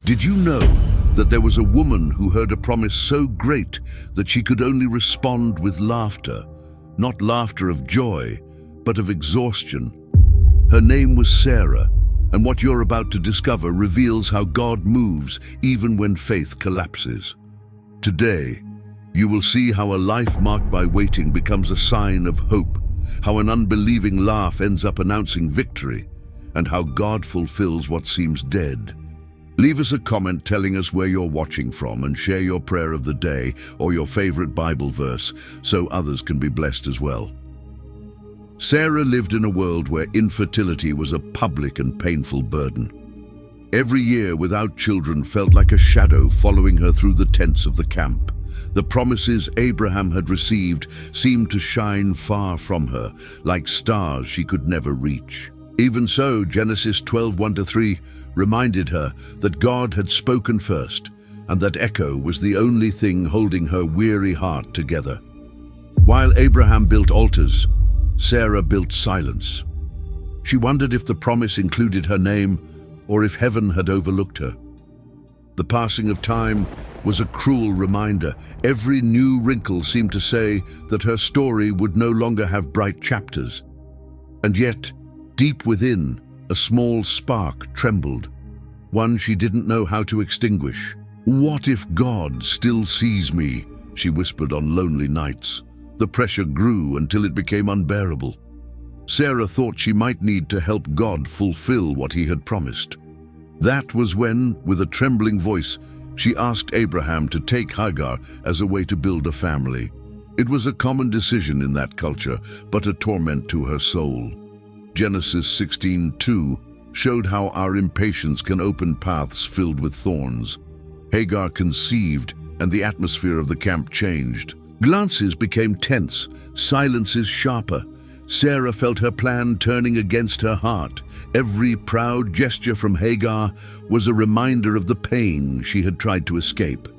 Did you know that there was a woman who heard a promise so great that she could only respond with laughter, not laughter of joy, but of exhaustion? Her name was Sarah, and what you're about to discover reveals how God moves even when faith collapses. Today, you will see how a life marked by waiting becomes a sign of hope, how an unbelieving laugh ends up announcing victory, and how God fulfills what seems dead. Leave us a comment telling us where you're watching from and share your prayer of the day or your favorite Bible verse so others can be blessed as well. Sarah lived in a world where infertility was a public and painful burden. Every year without children felt like a shadow following her through the tents of the camp. The promises Abraham had received seemed to shine far from her, like stars she could never reach. Even so, Genesis 12:1-3 reminded her that God had spoken first, and that echo was the only thing holding her weary heart together. While Abraham built altars, Sarah built silence. She wondered if the promise included her name or if heaven had overlooked her. The passing of time was a cruel reminder. Every new wrinkle seemed to say that her story would no longer have bright chapters. And yet, deep within, a small spark trembled, one she didn't know how to extinguish. "What if God still sees me?" she whispered on lonely nights. The pressure grew until it became unbearable. Sarah thought she might need to help God fulfill what he had promised. That was when, with a trembling voice, she asked Abraham to take Hagar as a way to build a family. It was a common decision in that culture, but a torment to her soul. Genesis 16:2 showed how our impatience can open paths filled with thorns. Hagar conceived, and the atmosphere of the camp changed. Glances became tense, silences sharper. Sarah felt her plan turning against her heart. Every proud gesture from Hagar was a reminder of the pain she had tried to escape.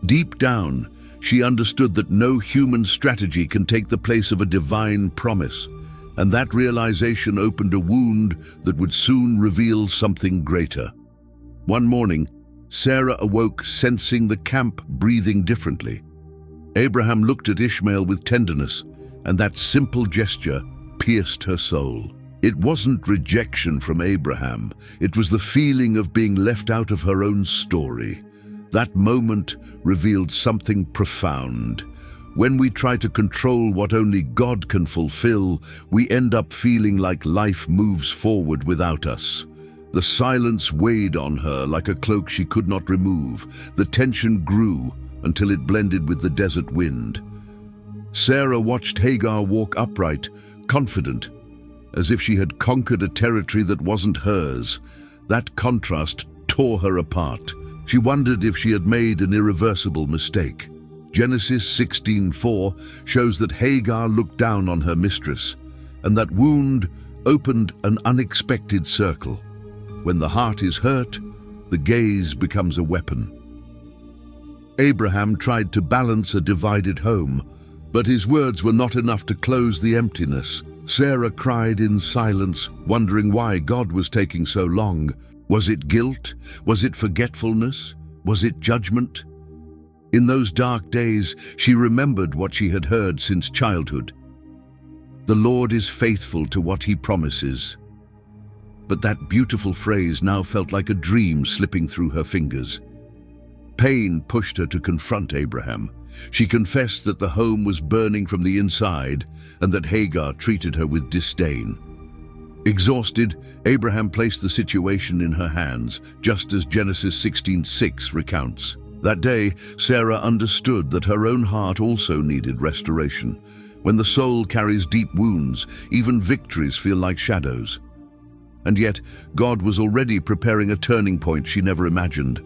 Deep down, she understood that no human strategy can take the place of a divine promise, and that realization opened a wound that would soon reveal something greater. One morning, Sarah awoke sensing the camp breathing differently. Abraham looked at Ishmael with tenderness, and that simple gesture pierced her soul. It wasn't rejection from Abraham, it was the feeling of being left out of her own story. That moment revealed something profound. When we try to control what only God can fulfill, we end up feeling like life moves forward without us. The silence weighed on her like a cloak she could not remove. The tension grew until it blended with the desert wind. Sarah watched Hagar walk upright, confident, as if she had conquered a territory that wasn't hers. That contrast tore her apart. She wondered if she had made an irreversible mistake. Genesis 16:4 shows that Hagar looked down on her mistress, and that wound opened an unexpected circle. When the heart is hurt, the gaze becomes a weapon. Abraham tried to balance a divided home, but his words were not enough to close the emptiness. Sarah cried in silence, wondering why God was taking so long. Was it guilt? Was it forgetfulness? Was it judgment? In those dark days, she remembered what she had heard since childhood. The Lord is faithful to what he promises. But that beautiful phrase now felt like a dream slipping through her fingers. Pain pushed her to confront Abraham. She confessed that the home was burning from the inside and that Hagar treated her with disdain. Exhausted, Abraham placed the situation in her hands, just as Genesis 16:6 recounts. That day, Sarah understood that her own heart also needed restoration. When the soul carries deep wounds, even victories feel like shadows. And yet, God was already preparing a turning point she never imagined.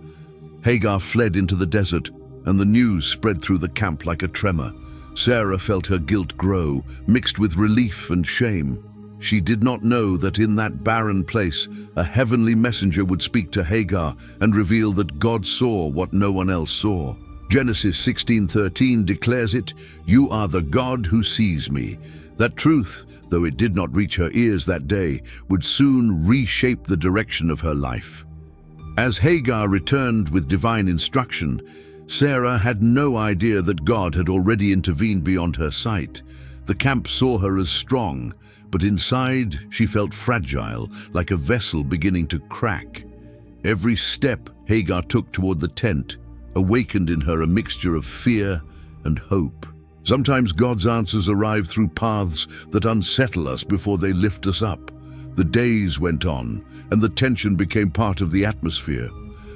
Hagar fled into the desert, and the news spread through the camp like a tremor. Sarah felt her guilt grow, mixed with relief and shame. She did not know that in that barren place, a heavenly messenger would speak to Hagar and reveal that God saw what no one else saw. Genesis 16:13 declares it, "You are the God who sees me." That truth, though it did not reach her ears that day, would soon reshape the direction of her life. As Hagar returned with divine instruction, Sarah had no idea that God had already intervened beyond her sight. The camp saw her as strong, but inside she felt fragile, like a vessel beginning to crack. Every step Hagar took toward the tent awakened in her a mixture of fear and hope. Sometimes God's answers arrive through paths that unsettle us before they lift us up. The days went on, and the tension became part of the atmosphere.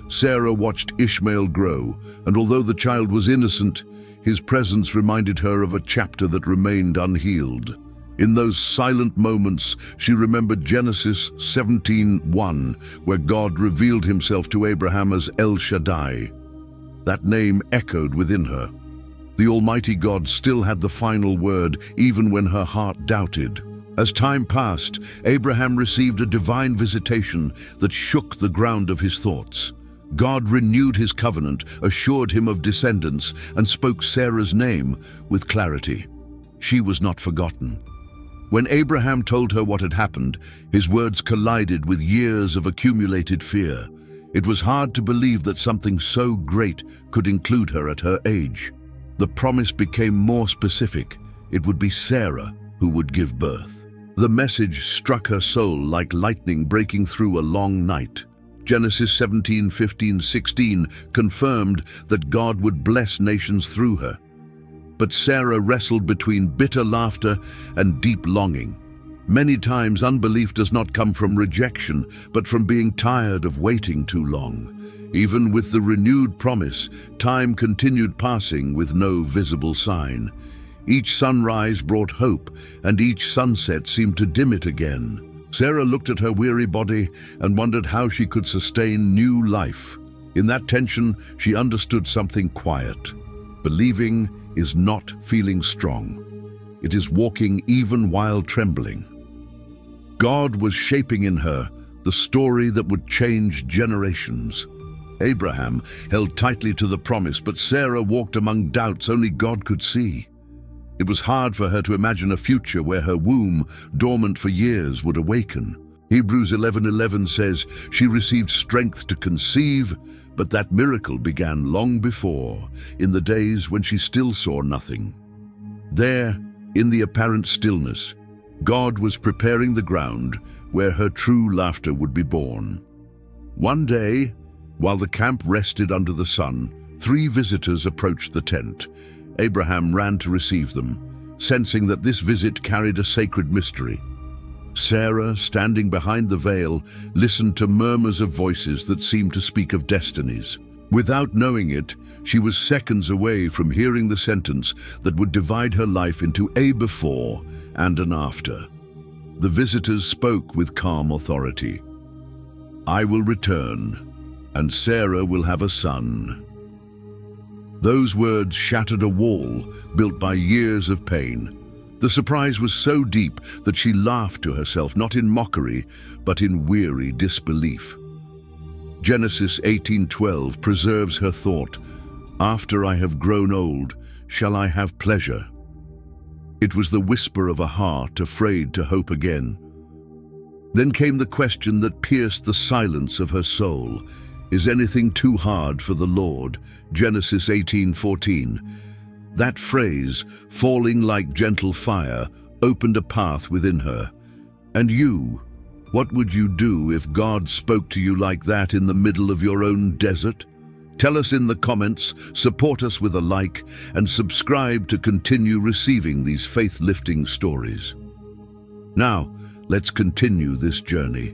Sarah watched Ishmael grow, and although the child was innocent, his presence reminded her of a chapter that remained unhealed. In those silent moments, she remembered Genesis 17:1, where God revealed himself to Abraham as El Shaddai. That name echoed within her. The Almighty God still had the final word, even when her heart doubted. As time passed, Abraham received a divine visitation that shook the ground of his thoughts. God renewed his covenant, assured him of descendants, and spoke Sarah's name with clarity. She was not forgotten. When Abraham told her what had happened, his words collided with years of accumulated fear. It was hard to believe that something so great could include her at her age. The promise became more specific. It would be Sarah who would give birth. The message struck her soul like lightning breaking through a long night. Genesis 17:15-16 confirmed that God would bless nations through her. But Sarah wrestled between bitter laughter and deep longing. Many times unbelief does not come from rejection, but from being tired of waiting too long. Even with the renewed promise, time continued passing with no visible sign. Each sunrise brought hope, and each sunset seemed to dim it again. Sarah looked at her weary body and wondered how she could sustain new life. In that tension, she understood something quiet. Believing is not feeling strong. It is walking even while trembling. God was shaping in her the story that would change generations. Abraham held tightly to the promise, but Sarah walked among doubts only God could see. It was hard for her to imagine a future where her womb, dormant for years, would awaken. Hebrews 11:11 says, "She received strength to conceive, but that miracle began long before, in the days when she still saw nothing." There, in the apparent stillness, God was preparing the ground where her true laughter would be born. One day, while the camp rested under the sun, 3 visitors approached the tent. Abraham ran to receive them, sensing that this visit carried a sacred mystery. Sarah, standing behind the veil, listened to murmurs of voices that seemed to speak of destinies. Without knowing it, she was seconds away from hearing the sentence that would divide her life into a before and an after. The visitors spoke with calm authority. "I will return, and Sarah will have a son." Those words shattered a wall built by years of pain. The surprise was so deep that she laughed to herself, not in mockery, but in weary disbelief. Genesis 18:12 preserves her thought, "After I have grown old, shall I have pleasure?" It was the whisper of a heart afraid to hope again. Then came the question that pierced the silence of her soul. Is anything too hard for the Lord? Genesis 18:14. That phrase, falling like gentle fire, opened a path within her. And you, what would you do if God spoke to you like that in the middle of your own desert? Tell us in the comments, support us with a like, and subscribe to continue receiving these faith-lifting stories. Now, let's continue this journey.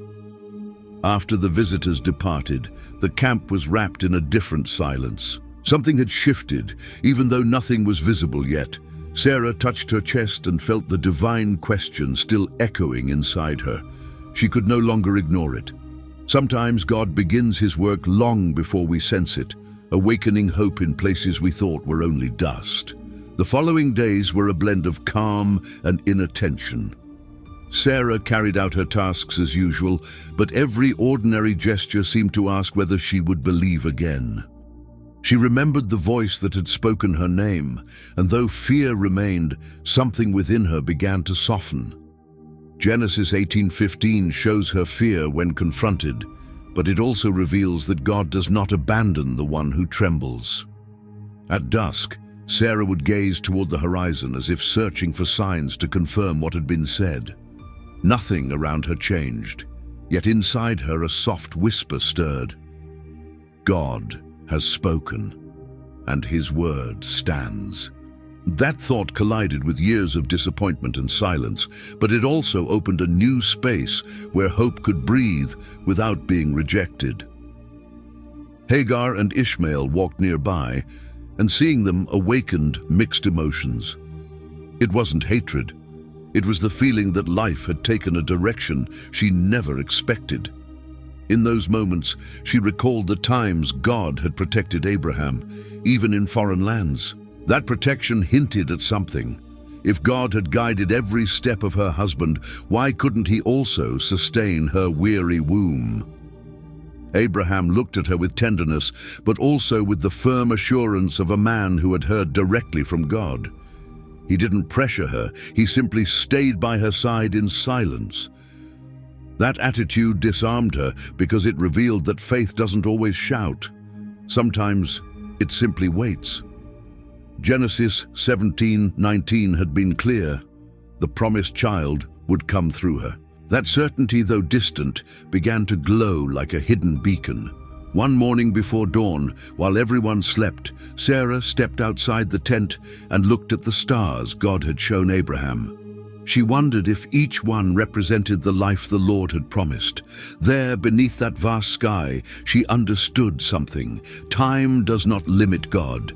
After the visitors departed, the camp was wrapped in a different silence. Something had shifted, even though nothing was visible yet. Sarah touched her chest and felt the divine question still echoing inside her. She could no longer ignore it. Sometimes God begins his work long before we sense it, awakening hope in places we thought were only dust. The following days were a blend of calm and inner tension. Sarah carried out her tasks as usual, but every ordinary gesture seemed to ask whether she would believe again. She remembered the voice that had spoken her name, and though fear remained, something within her began to soften. Genesis 18:15 shows her fear when confronted. but it also reveals that God does not abandon the one who trembles. At dusk, Sarah would gaze toward the horizon as if searching for signs to confirm what had been said. Nothing around her changed, yet inside her a soft whisper stirred. God has spoken, and his word stands. That thought collided with years of disappointment and silence, but it also opened a new space where hope could breathe without being rejected. Hagar and Ishmael walked nearby, and seeing them awakened mixed emotions. It wasn't hatred. It was the feeling that life had taken a direction she never expected. In those moments, she recalled the times God had protected Abraham, even in foreign lands. That protection hinted at something. If God had guided every step of her husband, why couldn't he also sustain her weary womb? Abraham looked at her with tenderness, but also with the firm assurance of a man who had heard directly from God. He didn't pressure her, he simply stayed by her side in silence. That attitude disarmed her because it revealed that faith doesn't always shout. Sometimes it simply waits. Genesis 17:19 had been clear. The promised child would come through her. That certainty, though distant, began to glow like a hidden beacon. One morning before dawn, while everyone slept, Sarah stepped outside the tent and looked at the stars God had shown Abraham. She wondered if each one represented the life the Lord had promised. There, beneath that vast sky, she understood something. Time does not limit God.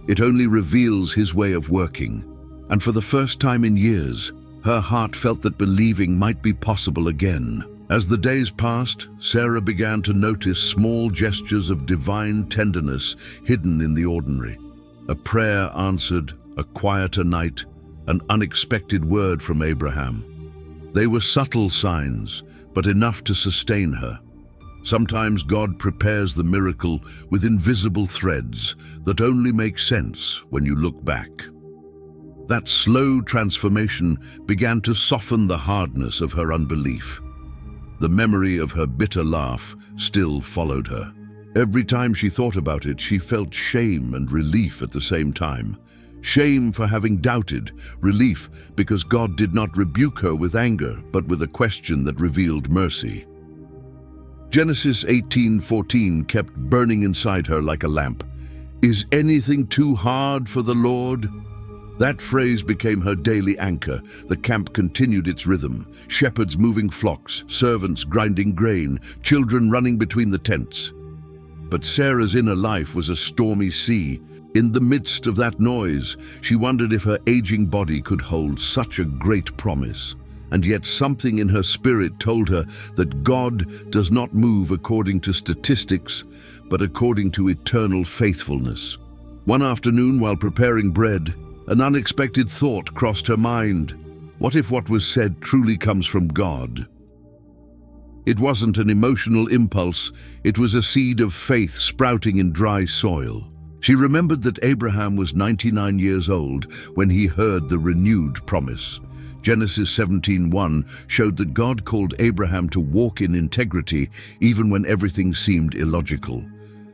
It only reveals his way of working. And for the first time in years, her heart felt that believing might be possible again. As the days passed, Sarah began to notice small gestures of divine tenderness hidden in the ordinary. A prayer answered, a quieter night, an unexpected word from Abraham. They were subtle signs, but enough to sustain her. Sometimes God prepares the miracle with invisible threads that only make sense when you look back. That slow transformation began to soften the hardness of her unbelief. The memory of her bitter laugh still followed her. Every time she thought about it, she felt shame and relief at the same time. Shame for having doubted, relief because God did not rebuke her with anger, but with a question that revealed mercy. Genesis 18:14 kept burning inside her like a lamp. Is anything too hard for the Lord? That phrase became her daily anchor. The camp continued its rhythm. Shepherds moving flocks, servants grinding grain, children running between the tents. But Sarah's inner life was a stormy sea. In the midst of that noise, she wondered if her aging body could hold such a great promise. And yet something in her spirit told her that God does not move according to statistics, but according to eternal faithfulness. One afternoon, while preparing bread, an unexpected thought crossed her mind. What if what was said truly comes from God? It wasn't an emotional impulse, it was a seed of faith sprouting in dry soil. She remembered that Abraham was 99 years old when he heard the renewed promise. Genesis 17:1 showed that God called Abraham to walk in integrity even when everything seemed illogical.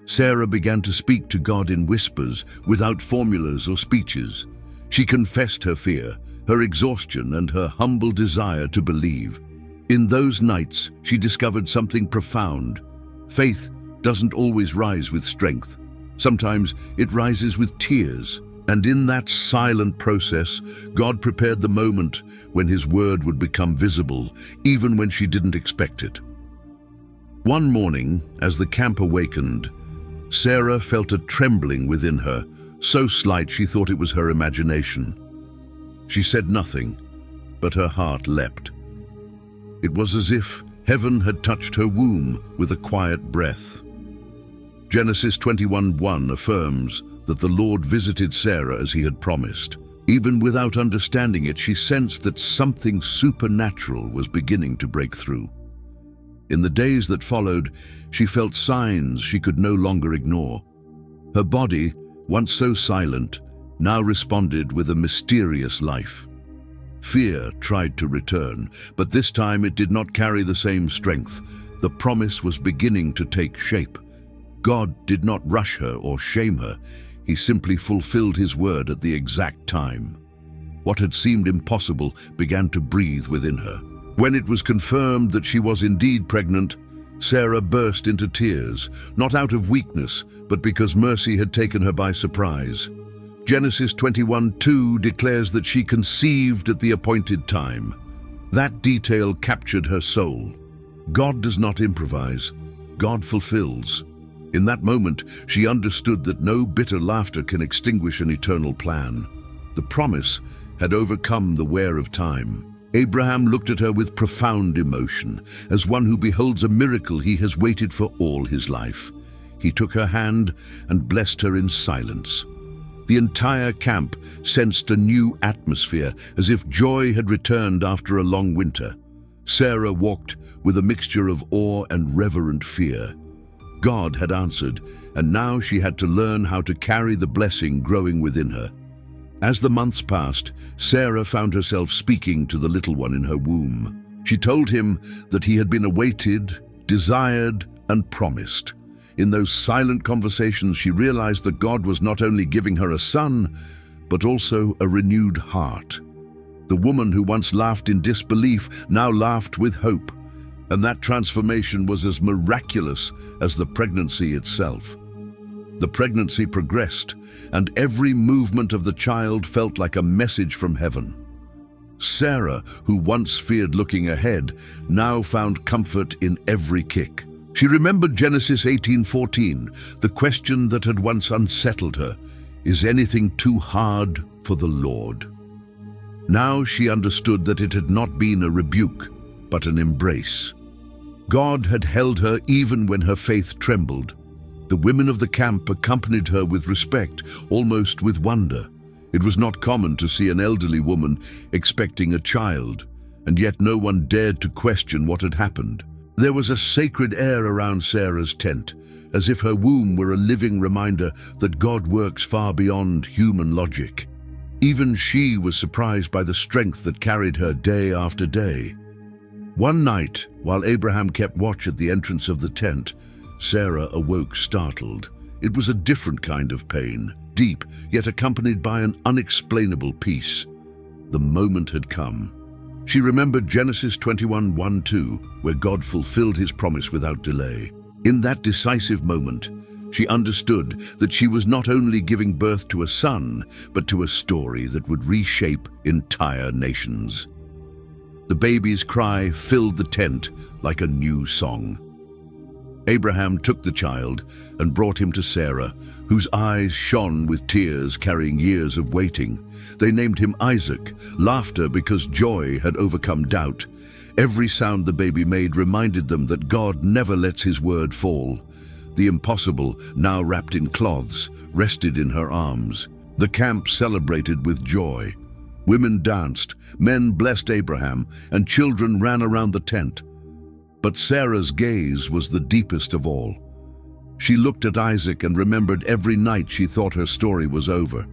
Sarah began to speak to God in whispers, without formulas or speeches. She confessed her fear, her exhaustion, and her humble desire to believe. In those nights, she discovered something profound. Faith doesn't always rise with strength. Sometimes it rises with tears. And in that silent process, God prepared the moment when his word would become visible, even when she didn't expect it. One morning, as the camp awakened, Sarah felt a trembling within her, so slight she thought it was her imagination. She said nothing, but her heart leapt. It was as if heaven had touched her womb with a quiet breath. Genesis 21:1 affirms that the Lord visited Sarah as he had promised. Even without understanding it, she sensed that something supernatural was beginning to break through. In the days that followed, she felt signs she could no longer ignore. Her body, once so silent, now responded with a mysterious life. Fear tried to return, but this time it did not carry the same strength. The promise was beginning to take shape. God did not rush her or shame her. He simply fulfilled his word at the exact time. What had seemed impossible began to breathe within her. When it was confirmed that she was indeed pregnant, Sarah burst into tears, not out of weakness, but because mercy had taken her by surprise. Genesis 21:2 declares that she conceived at the appointed time. That detail captured her soul. God does not improvise. God fulfills. In that moment, she understood that no bitter laughter can extinguish an eternal plan. The promise had overcome the wear of time. Abraham looked at her with profound emotion, as one who beholds a miracle he has waited for all his life. He took her hand and blessed her in silence. The entire camp sensed a new atmosphere, as if joy had returned after a long winter. Sarah walked with a mixture of awe and reverent fear. God had answered, and now she had to learn how to carry the blessing growing within her. As the months passed, Sarah found herself speaking to the little one in her womb. She told him that he had been awaited, desired, and promised. In those silent conversations, she realized that God was not only giving her a son, but also a renewed heart. The woman who once laughed in disbelief now laughed with hope, and that transformation was as miraculous as the pregnancy itself. The pregnancy progressed, and every movement of the child felt like a message from heaven. Sarah, who once feared looking ahead, now found comfort in every kick. She remembered Genesis 18:14, the question that had once unsettled her: is anything too hard for the Lord? Now she understood that it had not been a rebuke, but an embrace. God had held her even when her faith trembled. The women of the camp accompanied her with respect, almost with wonder. It was not common to see an elderly woman expecting a child, and yet no one dared to question what had happened. There was a sacred air around Sarah's tent, as if her womb were a living reminder that God works far beyond human logic. Even she was surprised by the strength that carried her day after day. One night, while Abraham kept watch at the entrance of the tent, Sarah awoke startled. It was a different kind of pain, deep, yet accompanied by an unexplainable peace. The moment had come. She remembered Genesis 21:1-2, where God fulfilled his promise without delay. In that decisive moment, she understood that she was not only giving birth to a son, but to a story that would reshape entire nations. The baby's cry filled the tent like a new song. Abraham took the child and brought him to Sarah, whose eyes shone with tears carrying years of waiting. They named him Isaac, laughter because joy had overcome doubt. Every sound the baby made reminded them that God never lets his word fall. The impossible, now wrapped in cloths, rested in her arms. The camp celebrated with joy. Women danced, men blessed Abraham, and children ran around the tent. But Sarah's gaze was the deepest of all. She looked at Isaac and remembered every night she thought her story was over.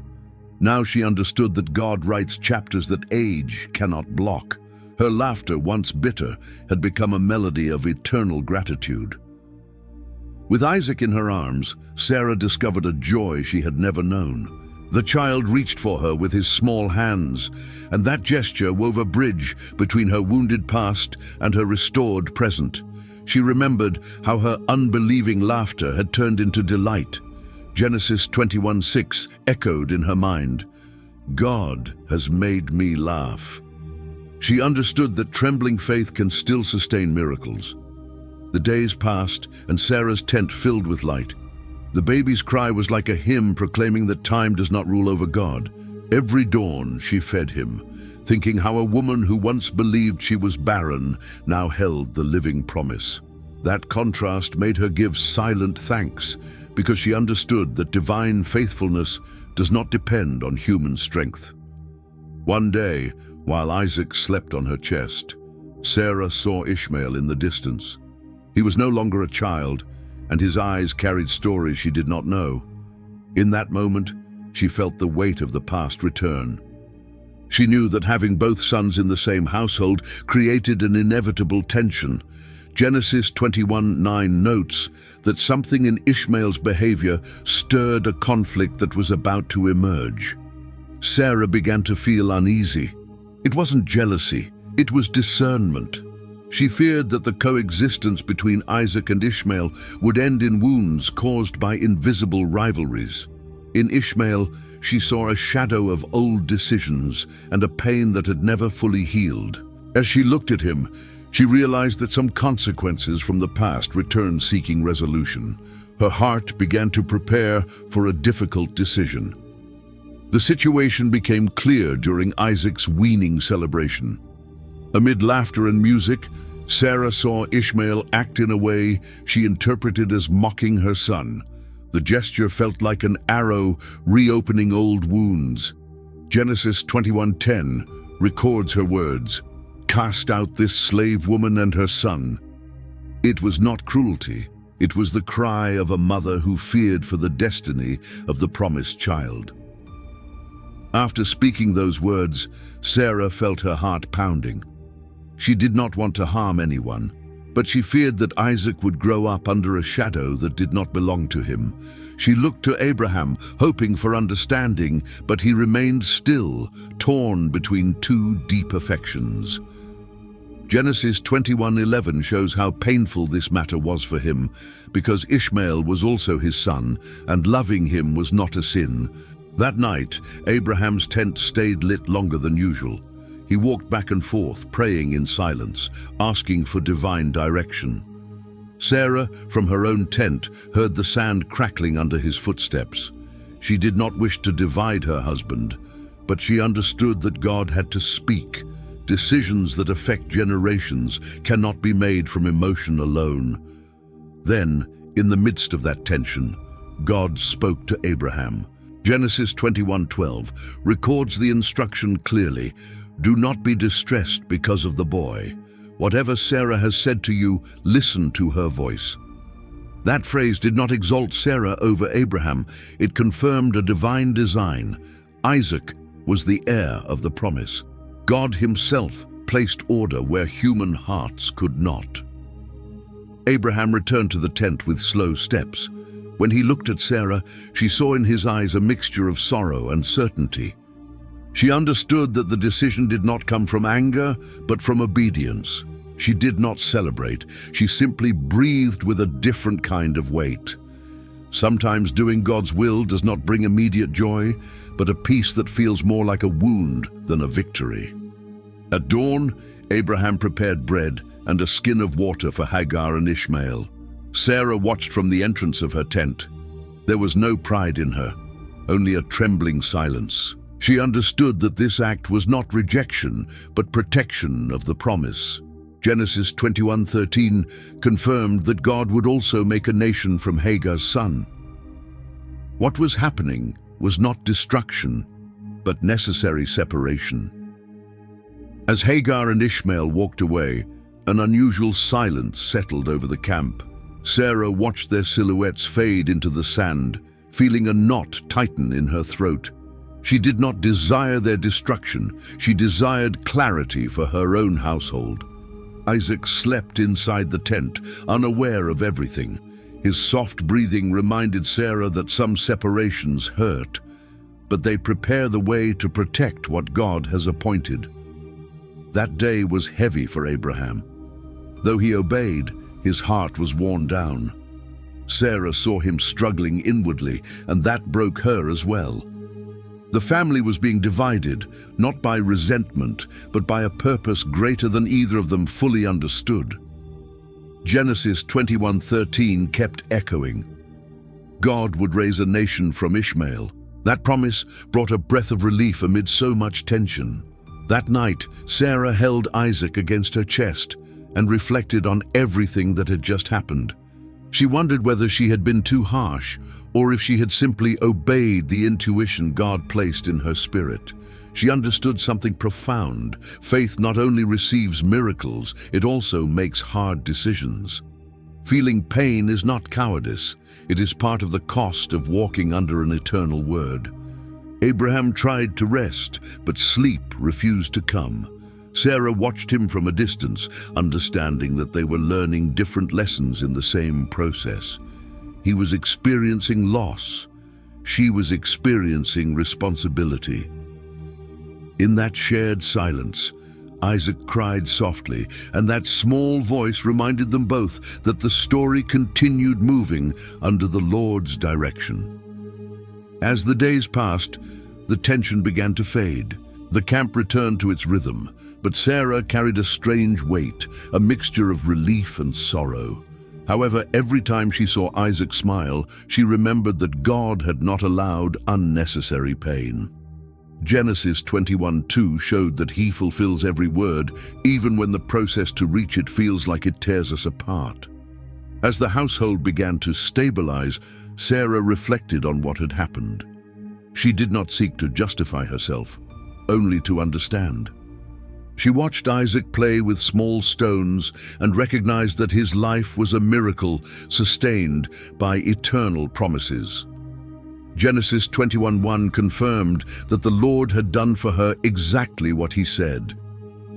Now she understood that God writes chapters that age cannot block. Her laughter, once bitter, had become a melody of eternal gratitude. With Isaac in her arms, Sarah discovered a joy she had never known. The child reached for her with his small hands, and that gesture wove a bridge between her wounded past and her restored present. She remembered how her unbelieving laughter had turned into delight. Genesis 21:6 echoed in her mind. God has made me laugh. She understood that trembling faith can still sustain miracles. The days passed, and Sarah's tent filled with light. The baby's cry was like a hymn proclaiming that time does not rule over God. Every dawn she fed him, thinking how a woman who once believed she was barren now held the living promise. That contrast made her give silent thanks, because she understood that divine faithfulness does not depend on human strength. One day, while Isaac slept on her chest, Sarah saw Ishmael in the distance. He was no longer a child, and his eyes carried stories she did not know. In that moment, she felt the weight of the past return. She knew that having both sons in the same household created an inevitable tension. Genesis 21:9 notes that something in Ishmael's behavior stirred a conflict that was about to emerge. Sarah began to feel uneasy. It wasn't jealousy, it was discernment. She feared that the coexistence between Isaac and Ishmael would end in wounds caused by invisible rivalries. In Ishmael, she saw a shadow of old decisions and a pain that had never fully healed. As she looked at him, she realized that some consequences from the past returned seeking resolution. Her heart began to prepare for a difficult decision. The situation became clear during Isaac's weaning celebration. Amid laughter and music, Sarah saw Ishmael act in a way she interpreted as mocking her son. The gesture felt like an arrow reopening old wounds. Genesis 21:10 records her words, "Cast out this slave woman and her son." It was not cruelty. It was the cry of a mother who feared for the destiny of the promised child. After speaking those words, Sarah felt her heart pounding. She did not want to harm anyone, but she feared that Isaac would grow up under a shadow that did not belong to him. She looked to Abraham, hoping for understanding, but he remained still, torn between two deep affections. Genesis 21:11 shows how painful this matter was for him, because Ishmael was also his son, and loving him was not a sin. That night, Abraham's tent stayed lit longer than usual. He walked back and forth, praying in silence, asking for divine direction. Sarah, from her own tent, heard the sand crackling under his footsteps. She did not wish to divide her husband, but she understood that God had to speak. Decisions that affect generations cannot be made from emotion alone. Then, in the midst of that tension, God spoke to Abraham. Genesis 21:12 records the instruction clearly, "Do not be distressed because of the boy. Whatever Sarah has said to you, listen to her voice." That phrase did not exalt Sarah over Abraham. It confirmed a divine design. Isaac was the heir of the promise. God himself placed order where human hearts could not. Abraham returned to the tent with slow steps. When he looked at Sarah, she saw in his eyes a mixture of sorrow and certainty. She understood that the decision did not come from anger, but from obedience. She did not celebrate. She simply breathed with a different kind of weight. Sometimes doing God's will does not bring immediate joy, but a peace that feels more like a wound than a victory. At dawn, Abraham prepared bread and a skin of water for Hagar and Ishmael. Sarah watched from the entrance of her tent. There was no pride in her, only a trembling silence. She understood that this act was not rejection, but protection of the promise. Genesis 21:13 confirmed that God would also make a nation from Hagar's son. What was happening was not destruction, but necessary separation. As Hagar and Ishmael walked away, an unusual silence settled over the camp. Sarah watched their silhouettes fade into the sand, feeling a knot tighten in her throat. She did not desire their destruction. She desired clarity for her own household. Isaac slept inside the tent, unaware of everything. His soft breathing reminded Sarah that some separations hurt, but they prepare the way to protect what God has appointed. That day was heavy for Abraham. Though he obeyed, his heart was worn down. Sarah saw him struggling inwardly, and that broke her as well. The family was being divided, not by resentment, but by a purpose greater than either of them fully understood. Genesis 21:13 kept echoing. God would raise a nation from Ishmael. That promise brought a breath of relief amid so much tension. That night, Sarah held Isaac against her chest and reflected on everything that had just happened. She wondered whether she had been too harsh, or if she had simply obeyed the intuition God placed in her spirit. She understood something profound. Faith not only receives miracles, it also makes hard decisions. Feeling pain is not cowardice. It is part of the cost of walking under an eternal word. Abraham tried to rest, but sleep refused to come. Sarah watched him from a distance, understanding that they were learning different lessons in the same process. He was experiencing loss. She was experiencing responsibility. In that shared silence, Isaac cried softly, and that small voice reminded them both that the story continued moving under the Lord's direction. As the days passed, the tension began to fade. The camp returned to its rhythm, but Sarah carried a strange weight, a mixture of relief and sorrow. However, every time she saw Isaac smile, she remembered that God had not allowed unnecessary pain. Genesis 21:2 showed that He fulfills every word, even when the process to reach it feels like it tears us apart. As the household began to stabilize, Sarah reflected on what had happened. She did not seek to justify herself, only to understand. She watched Isaac play with small stones and recognized that his life was a miracle sustained by eternal promises. Genesis 21:1 confirmed that the Lord had done for her exactly what He said.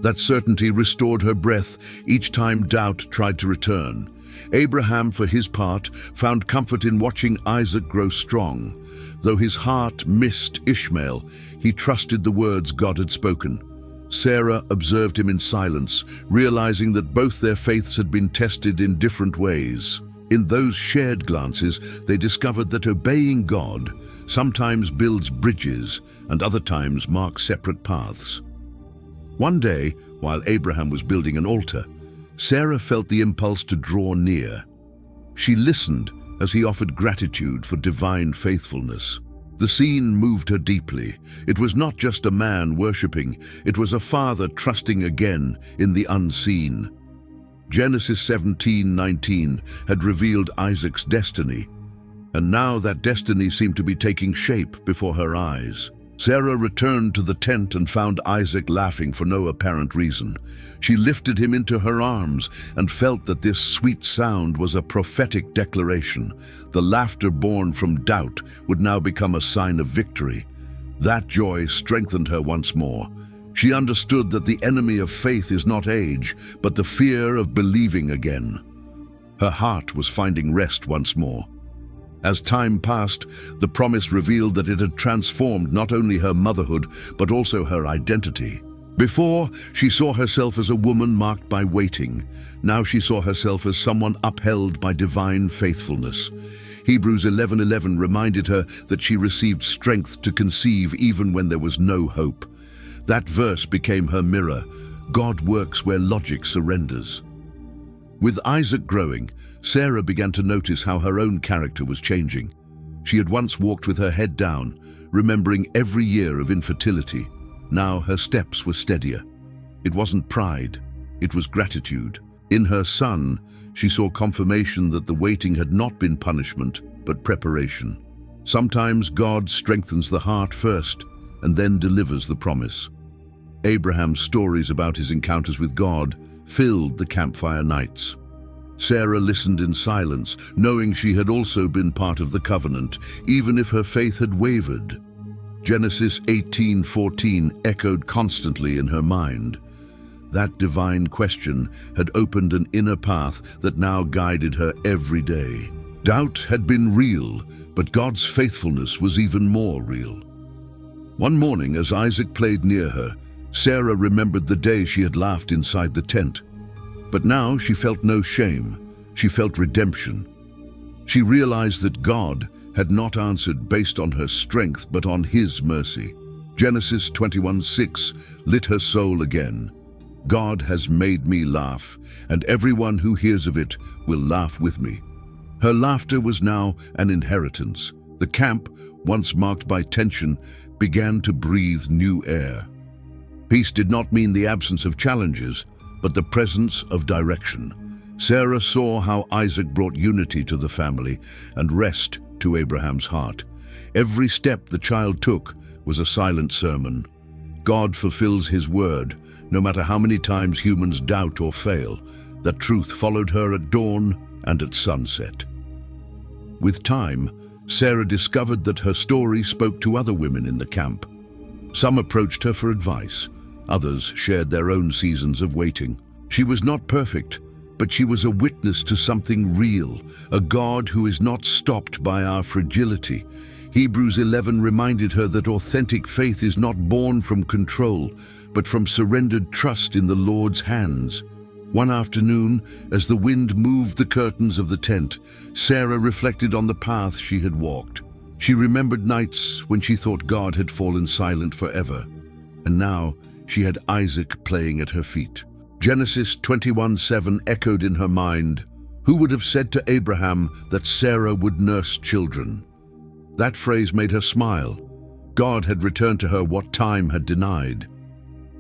That certainty restored her breath each time doubt tried to return. Abraham, for his part, found comfort in watching Isaac grow strong. Though his heart missed Ishmael, he trusted the words God had spoken. Sarah observed him in silence, realizing that both their faiths had been tested in different ways. In those shared glances, they discovered that obeying God sometimes builds bridges and other times marks separate paths. One day, while Abraham was building an altar, Sarah felt the impulse to draw near. She listened as he offered gratitude for divine faithfulness. The scene moved her deeply. It was not just a man worshipping, it was a father trusting again in the unseen. Genesis 17:19 had revealed Isaac's destiny, and now that destiny seemed to be taking shape before her eyes. Sarah returned to the tent and found Isaac laughing for no apparent reason. She lifted him into her arms and felt that this sweet sound was a prophetic declaration. The laughter born from doubt would now become a sign of victory. That joy strengthened her once more. She understood that the enemy of faith is not age, but the fear of believing again. Her heart was finding rest once more. As time passed, the promise revealed that it had transformed not only her motherhood, but also her identity. Before, she saw herself as a woman marked by waiting. Now she saw herself as someone upheld by divine faithfulness. Hebrews 11:11 reminded her that she received strength to conceive even when there was no hope. That verse became her mirror. God works where logic surrenders. With Isaac growing, Sarah began to notice how her own character was changing. She had once walked with her head down, remembering every year of infertility. Now her steps were steadier. It wasn't pride, it was gratitude. In her son, she saw confirmation that the waiting had not been punishment, but preparation. Sometimes God strengthens the heart first, and then delivers the promise. Abraham's stories about his encounters with God filled the campfire nights. Sarah listened in silence, knowing she had also been part of the covenant, even if her faith had wavered. Genesis 18:14 echoed constantly in her mind. That divine question had opened an inner path that now guided her every day. Doubt had been real, but God's faithfulness was even more real. One morning, as Isaac played near her, Sarah remembered the day she had laughed inside the tent. But now she felt no shame. She felt redemption. She realized that God had not answered based on her strength, but on His mercy. Genesis 21:6 lit her soul again. God has made me laugh, and everyone who hears of it will laugh with me. Her laughter was now an inheritance. The camp, once marked by tension, began to breathe new air. Peace did not mean the absence of challenges, but the presence of direction. Sarah saw how Isaac brought unity to the family and rest to Abraham's heart. Every step the child took was a silent sermon. God fulfills His word, no matter how many times humans doubt or fail. That truth followed her at dawn and at sunset. With time, Sarah discovered that her story spoke to other women in the camp. Some approached her for advice. Others shared their own seasons of waiting. She was not perfect, but she was a witness to something real, a God who is not stopped by our fragility. Hebrews 11 reminded her that authentic faith is not born from control, but from surrendered trust in the Lord's hands. One afternoon, as the wind moved the curtains of the tent, Sarah reflected on the path she had walked. She remembered nights when she thought God had fallen silent forever, and now she had Isaac playing at her feet. Genesis 21:7 echoed in her mind. Who would have said to Abraham that Sarah would nurse children? That phrase made her smile. God had returned to her what time had denied.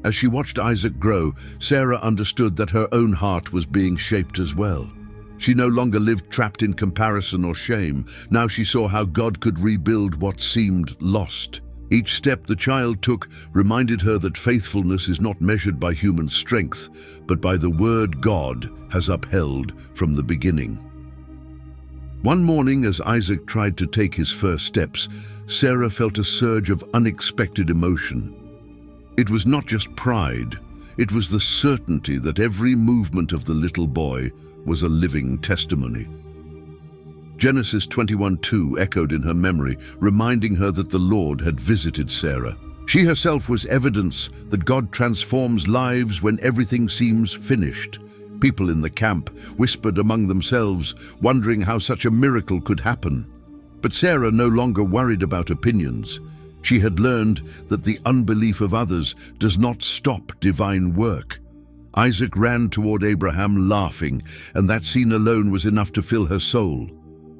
As she watched Isaac grow, Sarah understood that her own heart was being shaped as well. She no longer lived trapped in comparison or shame. Now she saw how God could rebuild what seemed lost. Each step the child took reminded her that faithfulness is not measured by human strength, but by the word God has upheld from the beginning. One morning, as Isaac tried to take his first steps, Sarah felt a surge of unexpected emotion. It was not just pride, it was the certainty that every movement of the little boy was a living testimony. Genesis 21:2 echoed in her memory, reminding her that the Lord had visited Sarah. She herself was evidence that God transforms lives when everything seems finished. People in the camp whispered among themselves, wondering how such a miracle could happen. But Sarah no longer worried about opinions. She had learned that the unbelief of others does not stop divine work. Isaac ran toward Abraham laughing, and that scene alone was enough to fill her soul.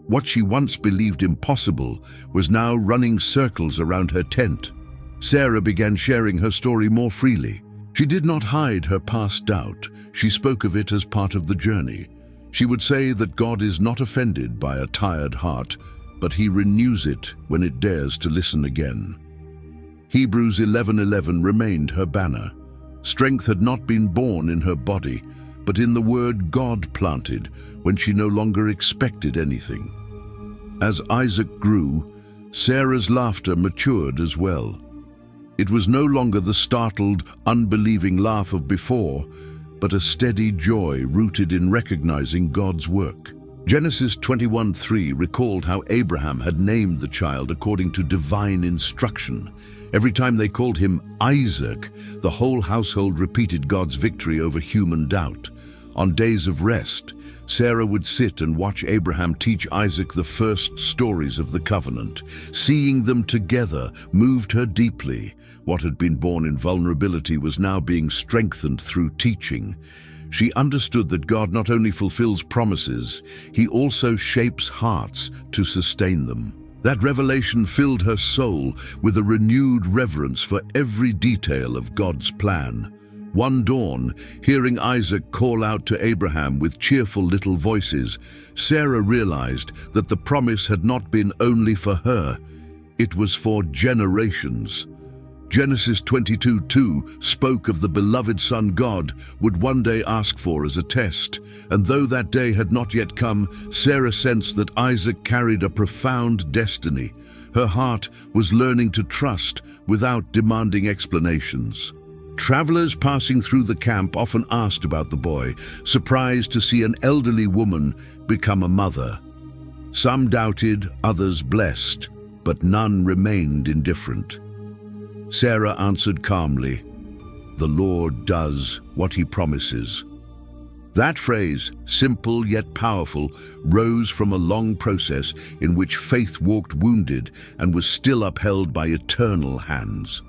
What she once believed impossible was now running circles around her tent. Sarah began sharing her story more freely. She did not hide her past doubt. She spoke of it as part of the journey. She would say that God is not offended by a tired heart, but he renews it when it dares to listen again. Hebrews 11:11 remained her banner. Strength had not been born in her body, but in the word God planted when she no longer expected anything. As Isaac grew, Sarah's laughter matured as well. It was no longer the startled, unbelieving laugh of before, but a steady joy rooted in recognizing God's work. Genesis 21:3 recalled how Abraham had named the child according to divine instruction. Every time they called him Isaac, the whole household repeated God's victory over human doubt. On days of rest, Sarah would sit and watch Abraham teach Isaac the first stories of the covenant. Seeing them together moved her deeply. What had been born in vulnerability was now being strengthened through teaching. She understood that God not only fulfills promises, he also shapes hearts to sustain them. That revelation filled her soul with a renewed reverence for every detail of God's plan. One dawn, hearing Isaac call out to Abraham with cheerful little voices, Sarah realized that the promise had not been only for her, it was for generations. Genesis 22:2 spoke of the beloved son God would one day ask for as a test, and though that day had not yet come, Sarah sensed that Isaac carried a profound destiny. Her heart was learning to trust without demanding explanations. Travelers passing through the camp often asked about the boy, surprised to see an elderly woman become a mother. Some doubted, others blessed, but none remained indifferent. Sarah answered calmly, "The Lord does what he promises." That phrase, simple yet powerful, rose from a long process in which faith walked wounded and was still upheld by eternal hands.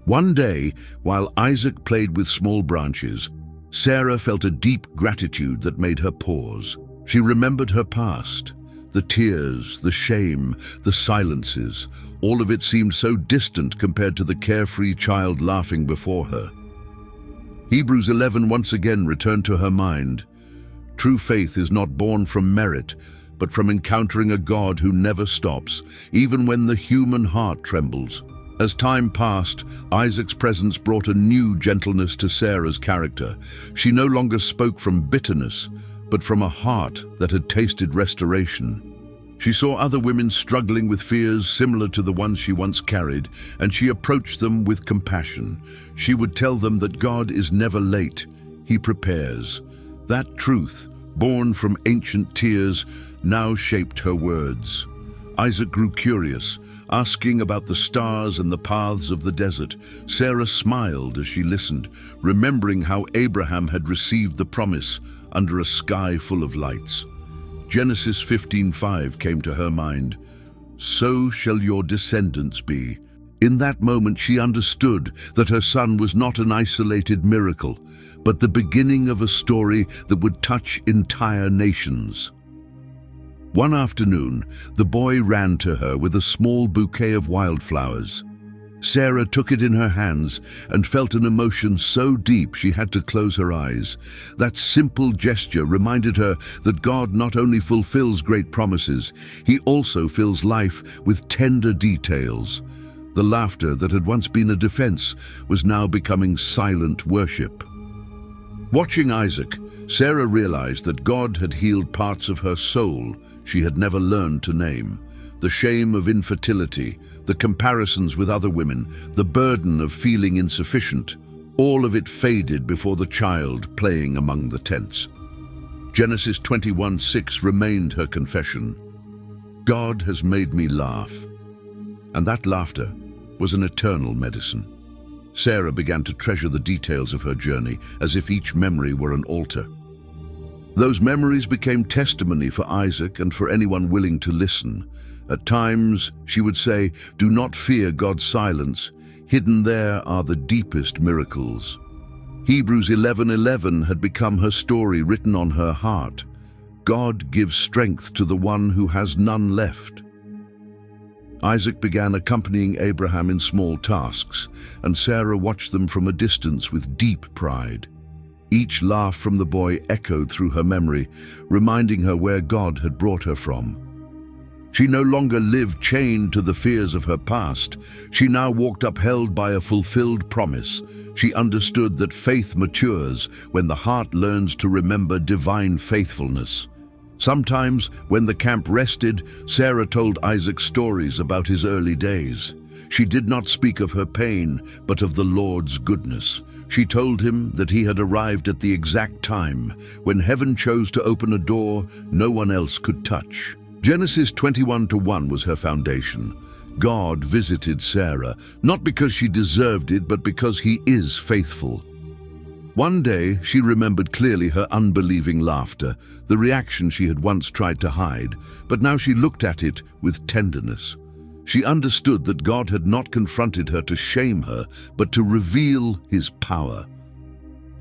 One day, while Isaac played with small branches, Sarah felt a deep gratitude that made her pause. She remembered her past, the tears, the shame, the silences. All of it seemed so distant compared to the carefree child laughing before her. Hebrews 11 once again returned to her mind. True faith is not born from merit, but from encountering a God who never stops, even when the human heart trembles. As time passed, Isaac's presence brought a new gentleness to Sarah's character. She no longer spoke from bitterness, but from a heart that had tasted restoration. She saw other women struggling with fears similar to the ones she once carried, and she approached them with compassion. She would tell them that God is never late, He prepares. That truth, born from ancient tears, now shaped her words. Isaac grew curious, asking about the stars and the paths of the desert. Sarah smiled as she listened, remembering how Abraham had received the promise under a sky full of lights. Genesis 15:5 came to her mind. So shall your descendants be. In that moment she understood that her son was not an isolated miracle, but the beginning of a story that would touch entire nations. One afternoon, the boy ran to her with a small bouquet of wildflowers. Sarah took it in her hands and felt an emotion so deep she had to close her eyes. That simple gesture reminded her that God not only fulfills great promises, He also fills life with tender details. The laughter that had once been a defense was now becoming silent worship. Watching Isaac, Sarah realized that God had healed parts of her soul she had never learned to name. The shame of infertility, the comparisons with other women, the burden of feeling insufficient, all of it faded before the child playing among the tents. Genesis 21:6 remained her confession. God has made me laugh. And that laughter was an eternal medicine. Sarah began to treasure the details of her journey as if each memory were an altar. Those memories became testimony for Isaac and for anyone willing to listen. At times, she would say, "Do not fear God's silence. Hidden there are the deepest miracles." Hebrews 11:11 had become her story written on her heart. God gives strength to the one who has none left. Isaac began accompanying Abraham in small tasks, and Sarah watched them from a distance with deep pride. Each laugh from the boy echoed through her memory, reminding her where God had brought her from. She no longer lived chained to the fears of her past. She now walked upheld by a fulfilled promise. She understood that faith matures when the heart learns to remember divine faithfulness. Sometimes, when the camp rested, Sarah told Isaac stories about his early days. She did not speak of her pain, but of the Lord's goodness. She told him that he had arrived at the exact time, when heaven chose to open a door no one else could touch. Genesis 21:1 was her foundation. God visited Sarah, not because she deserved it, but because He is faithful. One day, she remembered clearly her unbelieving laughter, the reaction she had once tried to hide, but now she looked at it with tenderness. She understood that God had not confronted her to shame her, but to reveal His power.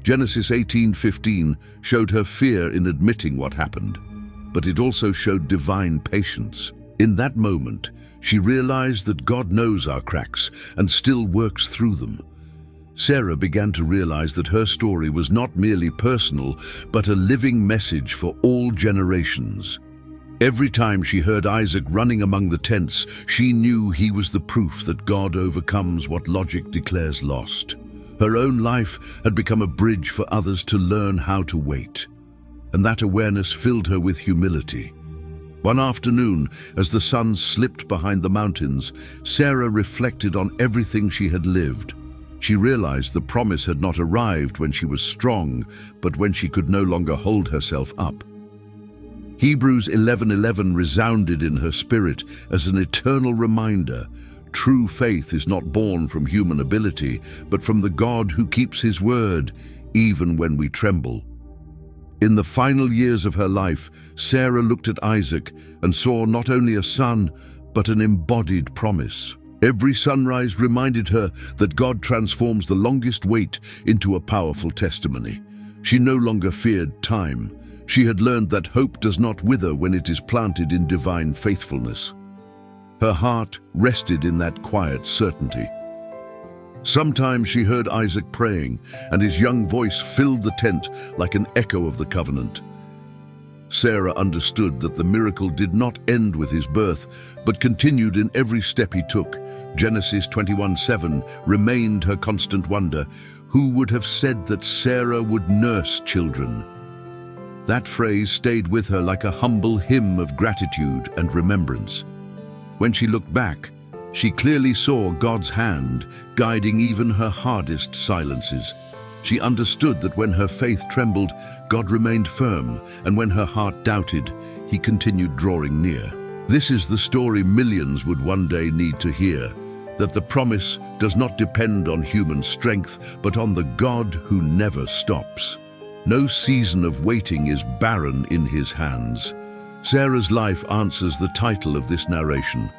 Genesis 18:15 showed her fear in admitting what happened, but it also showed divine patience. In that moment, she realized that God knows our cracks and still works through them. Sarah began to realize that her story was not merely personal, but a living message for all generations. Every time she heard Isaac running among the tents, she knew he was the proof that God overcomes what logic declares lost. Her own life had become a bridge for others to learn how to wait, and that awareness filled her with humility. One afternoon, as the sun slipped behind the mountains, Sarah reflected on everything she had lived. She realized the promise had not arrived when she was strong, but when she could no longer hold herself up. Hebrews 11:11 resounded in her spirit as an eternal reminder. True faith is not born from human ability, but from the God who keeps His word, even when we tremble. In the final years of her life, Sarah looked at Isaac and saw not only a son, but an embodied promise. Every sunrise reminded her that God transforms the longest wait into a powerful testimony. She no longer feared time. She had learned that hope does not wither when it is planted in divine faithfulness. Her heart rested in that quiet certainty. Sometimes she heard Isaac praying, and his young voice filled the tent like an echo of the covenant. Sarah understood that the miracle did not end with his birth, but continued in every step he took. Genesis 21:7 remained her constant wonder. Who would have said that Sarah would nurse children? That phrase stayed with her like a humble hymn of gratitude and remembrance. When she looked back, she clearly saw God's hand guiding even her hardest silences. She understood that when her faith trembled, God remained firm, and when her heart doubted, He continued drawing near. This is the story millions would one day need to hear, that the promise does not depend on human strength, but on the God who never stops. No season of waiting is barren in His hands. Sarah's life answers the title of this narration.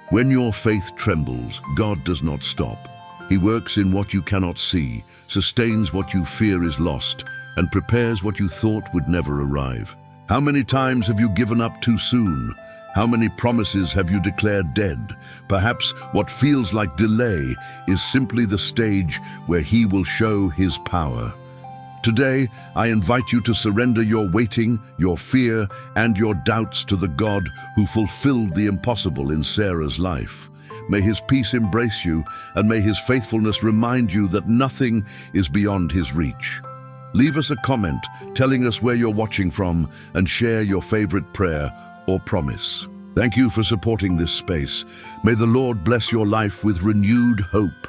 When your faith trembles, God does not stop. He works in what you cannot see, sustains what you fear is lost, and prepares what you thought would never arrive. How many times have you given up too soon? How many promises have you declared dead? Perhaps what feels like delay is simply the stage where He will show His power. Today, I invite you to surrender your waiting, your fear, and your doubts to the God who fulfilled the impossible in Sarah's life. May His peace embrace you, and may His faithfulness remind you that nothing is beyond His reach. Leave us a comment telling us where you're watching from, and share your favorite prayer or promise. Thank you for supporting this space. May the Lord bless your life with renewed hope.